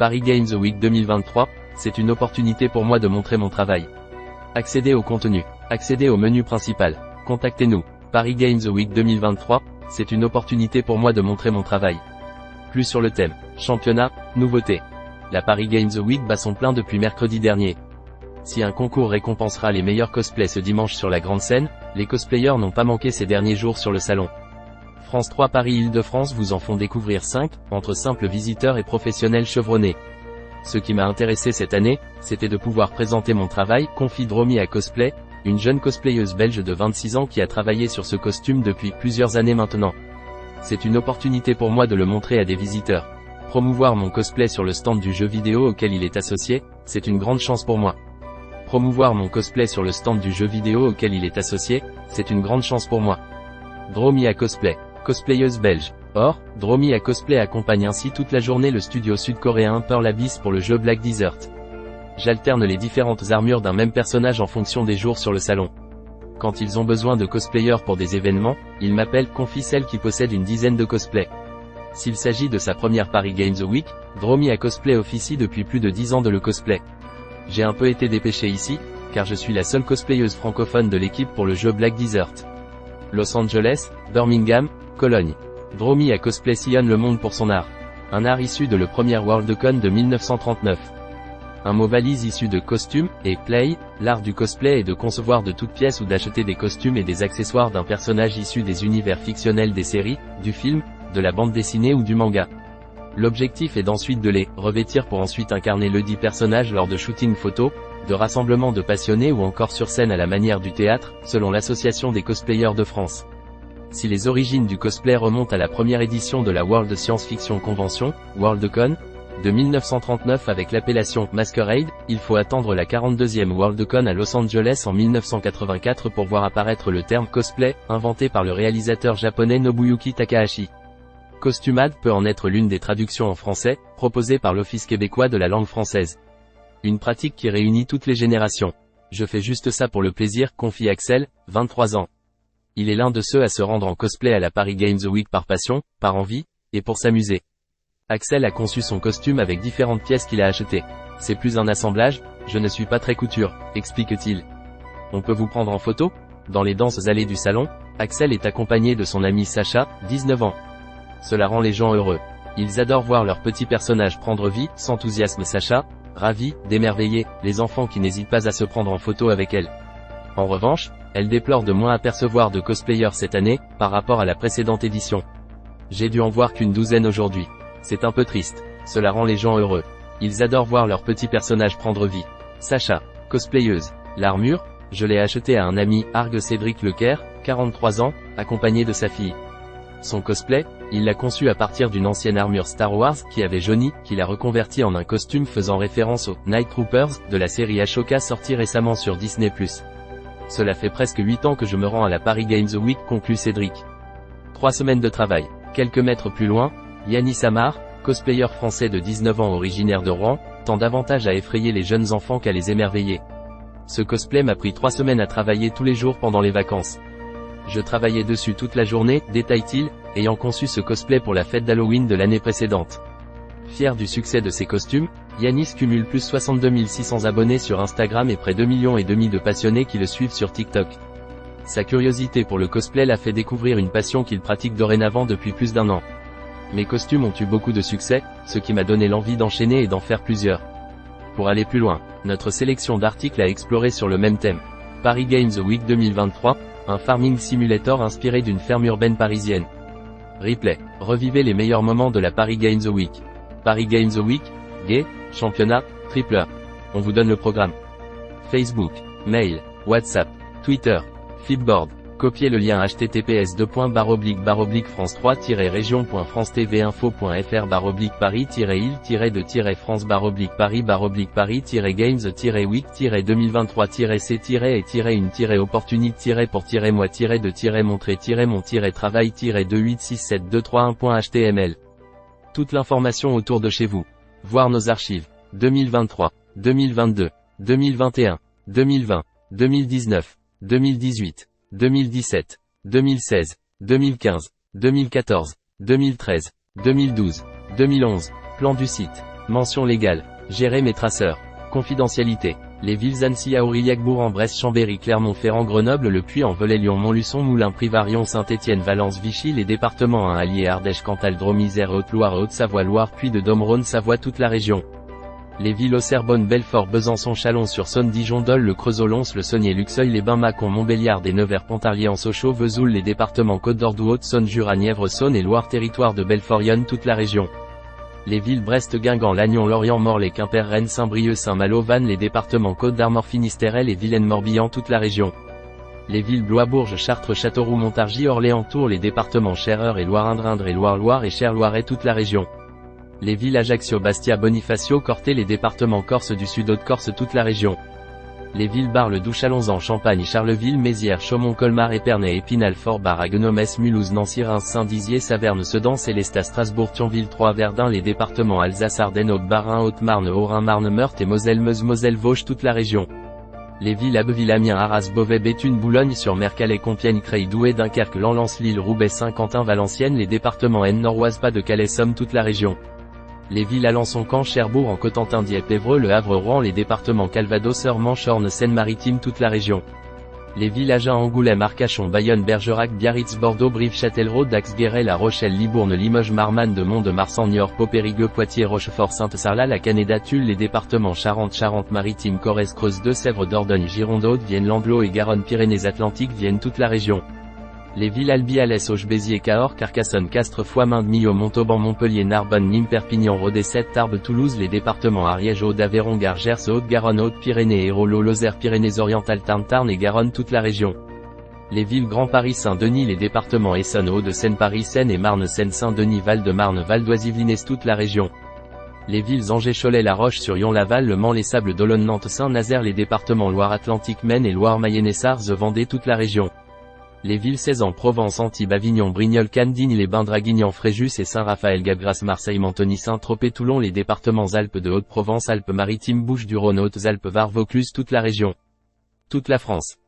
Paris Games Week 2023, c'est une opportunité pour moi de montrer mon travail. Accéder au contenu, accéder au menu principal, contactez-nous. Paris Games Week 2023, c'est une opportunité pour moi de montrer mon travail. Plus sur le thème, championnat, nouveauté. La Paris Games Week bat son plein depuis mercredi dernier. Si un concours récompensera les meilleurs cosplays ce dimanche sur la grande scène, les cosplayers n'ont pas manqué ces derniers jours sur le salon. France 3 Paris Île-de-France vous en font découvrir 5, entre simples visiteurs et professionnels chevronnés. Ce qui m'a intéressé cette année, c'était de pouvoir présenter mon travail, confie Dromi à Cosplay, une jeune cosplayeuse belge de 26 ans qui a travaillé sur ce costume depuis plusieurs années maintenant. C'est une opportunité pour moi de le montrer à des visiteurs. Promouvoir mon cosplay sur le stand du jeu vidéo auquel il est associé, c'est une grande chance pour moi. Promouvoir mon cosplay sur le stand du jeu vidéo auquel il est associé, c'est une grande chance pour moi. Dromi à Cosplay, cosplayeuse belge. Or, Dromi à Cosplay accompagne ainsi toute la journée le studio sud-coréen Pearl Abyss pour le jeu Black Desert. J'alterne les différentes armures d'un même personnage en fonction des jours sur le salon. Quand ils ont besoin de cosplayers pour des événements, ils m'appellent, confie celle qui possède une dizaine de cosplays. S'il s'agit de sa première Paris Games Week, Dromi à Cosplay officie depuis plus de 10 ans de le cosplay. J'ai un peu été dépêché ici, car je suis la seule cosplayeuse francophone de l'équipe pour le jeu Black Desert. Los Angeles, Birmingham, Cologne. Dromi à Cosplay sillonne le monde pour son art. Un art issu de le premier Worldcon de 1939. Un mot valise issu de costume, et play, l'art du cosplay est de concevoir de toutes pièces ou d'acheter des costumes et des accessoires d'un personnage issu des univers fictionnels des séries, du film, de la bande dessinée ou du manga. L'objectif est d'ensuite de les revêtir pour ensuite incarner ledit personnage lors de shooting photo, de rassemblements de passionnés ou encore sur scène à la manière du théâtre, selon l'Association des cosplayers de France. Si les origines du cosplay remontent à la première édition de la World Science Fiction Convention, Worldcon, de 1939 avec l'appellation Masquerade, il faut attendre la 42e Worldcon à Los Angeles en 1984 pour voir apparaître le terme cosplay, inventé par le réalisateur japonais Nobuyuki Takahashi. Costumade peut en être l'une des traductions en français, proposée par l'Office québécois de la langue française. Une pratique qui réunit toutes les générations. Je fais juste ça pour le plaisir, confie Axel, 23 ans. Il est l'un de ceux à se rendre en cosplay à la Paris Games Week par passion, par envie, et pour s'amuser. Axel a conçu son costume avec différentes pièces qu'il a achetées. C'est plus un assemblage, je ne suis pas très couture, explique-t-il. On peut vous prendre en photo? Dans les denses allées du salon, Axel est accompagné de son ami Sacha, 19 ans. Cela rend les gens heureux. Ils adorent voir leur petit personnage prendre vie, s'enthousiasme Sacha, ravi, d'émerveiller, les enfants qui n'hésitent pas à se prendre en photo avec elle. En revanche, elle déplore de moins apercevoir de cosplayers cette année, par rapport à la précédente édition. J'ai dû en voir qu'une douzaine aujourd'hui. C'est un peu triste. Cela rend les gens heureux. Ils adorent voir leur petit personnage prendre vie. Sacha, cosplayeuse. L'armure, je l'ai achetée à un ami, Argue Cédric Lecaire, 43 ans, accompagné de sa fille. Son cosplay, il l'a conçu à partir d'une ancienne armure Star Wars qui avait jauni, qu'il a reconverti en un costume faisant référence aux Night Troopers de la série Ashoka sortie récemment sur Disney+. Cela fait presque 8 ans que je me rends à la Paris Games Week, conclut Cédric. 3 semaines de travail. Quelques mètres plus loin, Yanis Amar, cosplayer français de 19 ans originaire de Rouen, tend davantage à effrayer les jeunes enfants qu'à les émerveiller. Ce cosplay m'a pris 3 semaines à travailler tous les jours pendant les vacances. Je travaillais dessus toute la journée, détaille-t-il, ayant conçu ce cosplay pour la fête d'Halloween de l'année précédente. Fier du succès de ses costumes, Yanis cumule plus 62 600 abonnés sur Instagram et près 2,5 millions de passionnés qui le suivent sur TikTok. Sa curiosité pour le cosplay l'a fait découvrir une passion qu'il pratique dorénavant depuis plus d'1 an. Mes costumes ont eu beaucoup de succès, ce qui m'a donné l'envie d'enchaîner et d'en faire plusieurs. Pour aller plus loin, notre sélection d'articles a exploré sur le même thème. Paris Games Week 2023, un farming simulator inspiré d'une ferme urbaine parisienne. Replay, revivez les meilleurs moments de la Paris Games Week. Paris Games Week, Gay, championnat, triple A. On vous donne le programme. Facebook, mail, WhatsApp, Twitter, Flipboard. Copiez le lien https://paris-games-week-paris-il-de-france-paris-paris-mon-et-faire-barre-paris-paris-et-mon-montrer-moi-de-280.html. Toute l'information autour de chez vous. Voir nos archives. 2023, 2022, 2021, 2020, 2019, 2018, 2017, 2016, 2015, 2014, 2013, 2012, 2011, plan du site, Mention légale. Gérer mes traceurs. Confidentialité. Les villes Annecy, Aurillac, Bourg, Brest, Chambéry, Clermont-Ferrand, Grenoble, Le Puy-en-Velay, Lyon, Montluçon, Moulins, Privarion, Saint-Étienne, Valence, Vichy, les départements 1 Allier, Ardèche, Cantal, Drôme, Isère, Haute-Loire, Haute-Savoie, Loire, Puy-de-Dôme, Rhône, Savoie, toute la région. Les villes Auxerre, Beaune, Belfort, Besançon, Chalon-sur-Saône, Dijon, Dole, Le Creusot, Lons, Le Saunier, Luxeuil, Les Bains, Mâcon, Montbéliard et Nevers, Pontarlier, en Sochaux, Vesoul, les départements Côte d'Or, Haute-Saône, Jura, Nièvre, Saône et Loire, territoire de Belfort-Yonne, toute la région. Les villes Brest, Guingamp, Lannion, Lorient, Morlaix, Quimper, Rennes, Saint-Brieuc, Saint-Malo, Vannes, les départements Côte d'Armor, Finistère et Vilaine, Morbihan, toute la région. Les villes Blois, Bourges, Chartres, Châteauroux, Montargis, Orléans, Tours, les départements Cher-Eure et Loire-Indre et Loire-Loire et Cher-Loiret, toute la région. Les villes Ajaccio, Bastia, Bonifacio, Corté, les départements Corse du Sud, Haute-Corse, toute la région. Les villes Bar, Le Doubs, Chalonzan, Champagne, Charleville, Mézières, Chaumont, Colmar, Épernay, Épinal, Fort-Bar, Aguenomès, Mulhouse, Nancy, Reims, Saint-Dizier, Saverne, Sedan, Célestat, Strasbourg, Thionville, Troyes, Verdun, les départements Alsace, Ardennes, Haute-Bas-Rhin, Haute-Marne, Haut-Rhin, Marne, Meurthe et Moselle, Meuse, Moselle, Vosges, toute la région. Les villes Abbeville, Amiens, Arras, Beauvais, Béthune, Boulogne-sur-Mer, Calais, Compiègne, Creil, Douai, Dunkerque, Lens, Lille, Roubaix, Saint-Quentin, Valenciennes, les départements Aisne-Nord-Oise, Pas-de-Calais, Somme, toute la région. Les villes Alençon, Caen, Cherbourg, en Cotentin, Dieppe, Évreux, Le Havre, Rouen, les départements Calvados, Manche, Orne, Seine-Maritime, toute la région. Les villes Agen, Angoulême, Arcachon, Bayonne, Bergerac, Biarritz, Bordeaux, Brive, Châtellerault, Dax, Guéret, La Rochelle, Libourne, Limoges, Marmande, de Mont de Marsan, Niort, Pau, Périgueux, Poitiers, Rochefort, Sainte-Sarlat, la Canéda, Tulle, les départements Charente, Charente-Maritime, Corrèze, Creuse, Deux-Sèvres, Dordogne, Gironde, Haute-Vienne, Landelot et Garonne, Pyrénées-Atlantiques, Vienne, toute la région. Les villes Albi, Alès, Auch, Béziers, Cahors, Carcassonne, Castres, Foix, Millau, Montauban, Montpellier, Narbonne, Nîmes, Perpignan, Rodez, Tarbes, Toulouse, les départements Ariège, Aude, Aveyron, Gard, Gers, Haute-Garonne, Haute-Pyrénées, Hérault, Lozère, Pyrénées-Orientales, Tarn et Garonne, toute la région. Les villes Grand Paris, Saint-Denis, les départements Essonne, Hauts-de-Seine, Paris, Seine et Marne, Seine, Saint-Denis, Val-de-Marne, Val d'Oise, Vinesse, toute la région. Les villes Angers, Cholet, La Roche-sur-Yon, Laval, Le Mans, Les Sables d'Olonne, Nantes, Saint-Nazaire, les départements Loire-Atlantique, Maine et Loire-Mayenne et Sarthe, Vendée, toute la région. Les villes Cézanne, Provence, Antibes, Avignon, Brignoles, Cannes, Digne, les Bains, Draguignan, Fréjus et Saint-Raphaël, Galgras, Marseille, Menton, Saint-Tropez, Toulon, les départements Alpes de Haute-Provence, Alpes-Maritimes, Bouches-du-Rhône, Hautes-Alpes, Var, Vaucluse, toute la région. Toute la France.